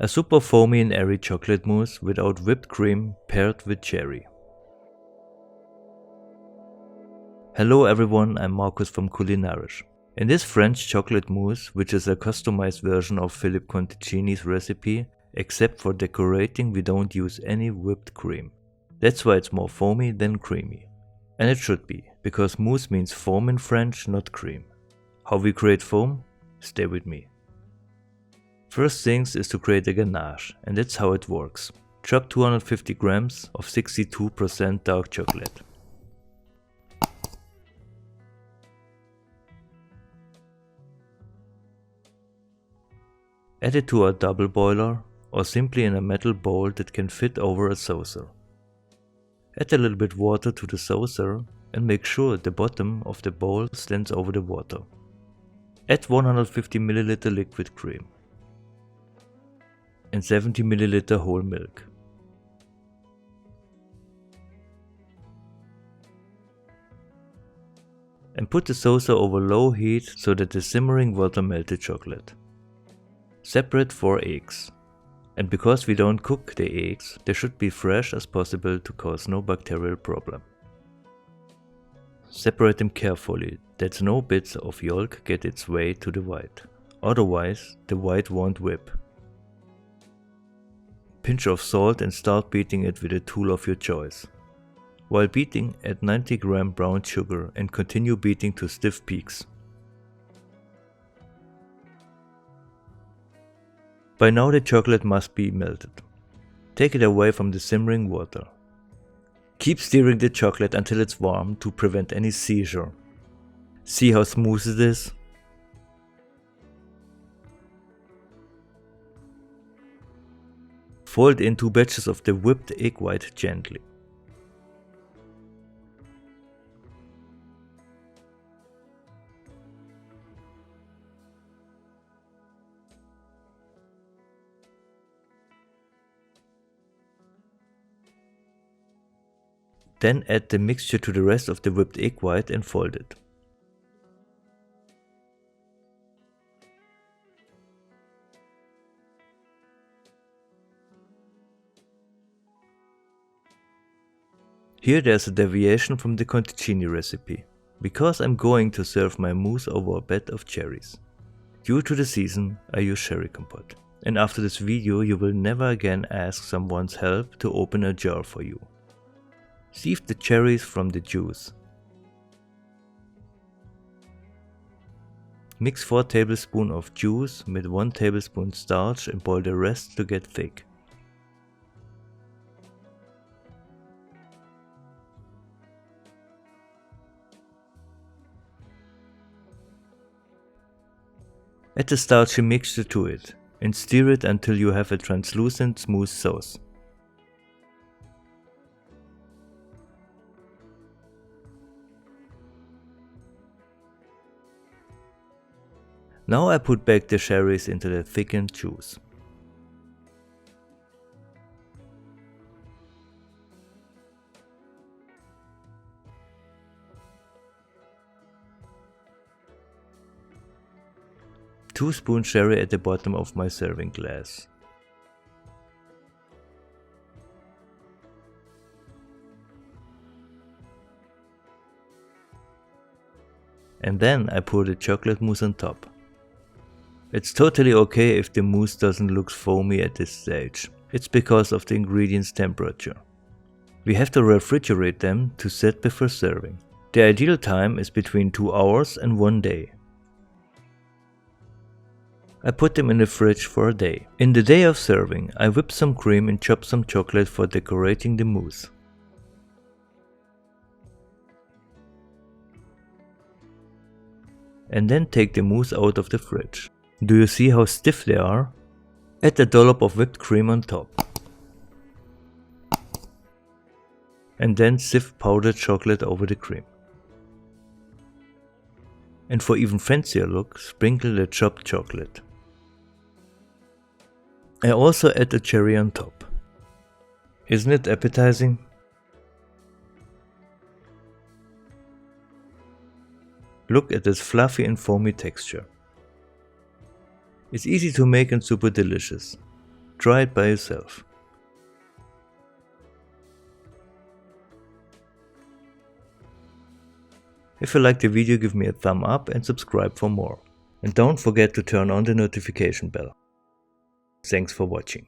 A super foamy and airy chocolate mousse without whipped cream paired with cherry. Hello everyone, I'm Markus from Culinarisch. In this French chocolate mousse, which is a customized version of Philippe Conticini's recipe, except for decorating we don't use any whipped cream. That's why it's more foamy than creamy. And it should be, because mousse means foam in French, not cream. How we create foam? Stay with me. First things is to create a ganache, and that's how it works. Chop 250 grams of 62% dark chocolate. Add it to a double boiler or simply in a metal bowl that can fit over a saucer. Add a little bit water to the saucer and make sure the bottom of the bowl stands over the water. Add 150 ml liquid cream and 70 ml whole milk. And put the saucer over low heat so that the simmering water melts the chocolate. Separate 4 eggs. And because we don't cook the eggs, they should be fresh as possible to cause no bacterial problem. Separate them carefully, that no bits of yolk get its way to the white. Otherwise, the white won't whip. Pinch of salt and start beating it with a tool of your choice. While beating, add 90 g brown sugar and continue beating to stiff peaks. By now the chocolate must be melted. Take it away from the simmering water. Keep stirring the chocolate until it's warm to prevent any seizure. See how smooth it is? Fold in 2 batches of the whipped egg white gently. Then add the mixture to the rest of the whipped egg white and fold it. Here there's a deviation from the Conticini recipe, because I'm going to serve my mousse over a bed of cherries. Due to the season, I use cherry compote. And after this video you will never again ask someone's help to open a jar for you. Sieve the cherries from the juice. Mix 4 tablespoons of juice with 1 tablespoon starch and boil the rest to get thick. Add the starchy mixture to it and stir it until you have a translucent smooth sauce. Now I put back the cherries into the thickened juice. Two spoons sherry at the bottom of my serving glass. And then I pour the chocolate mousse on top. It's totally okay if the mousse doesn't look foamy at this stage. It's because of the ingredients' temperature. We have to refrigerate them to set before serving. The ideal time is between 2 hours and 1 day. I put them in the fridge for a day. In the day of serving, I whip some cream and chop some chocolate for decorating the mousse. And then take the mousse out of the fridge. Do you see how stiff they are? Add a dollop of whipped cream on top. And then sift powdered chocolate over the cream. And for even fancier look, sprinkle the chopped chocolate. I also add a cherry on top. Isn't it appetizing? Look at this fluffy and foamy texture. It's easy to make and super delicious. Try it by yourself. If you liked the video, give me a thumb up and subscribe for more. And don't forget to turn on the notification bell. Thanks for watching.